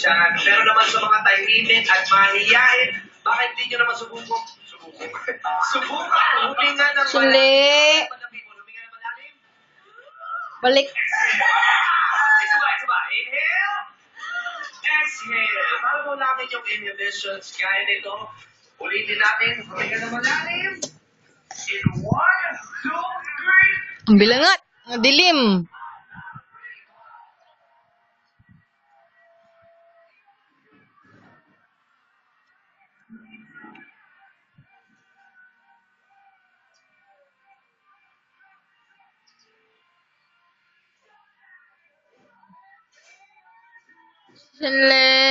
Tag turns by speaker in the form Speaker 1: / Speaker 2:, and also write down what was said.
Speaker 1: dyan. Pero naman sa mga tahimik at mahihiyain, bakit hindi nyo naman subukan? Subukan! Huminga ng
Speaker 2: Suli.
Speaker 1: Huminga ng malalim.
Speaker 2: Balik.
Speaker 1: Isa ba? Inhale. Exhale. Para mo namin yung inhibitions. Gaya nito. Ulitin natin. Huminga ng malalim. In 1, 2, 3.
Speaker 2: Ang bilangat. Ang dilim. Sili.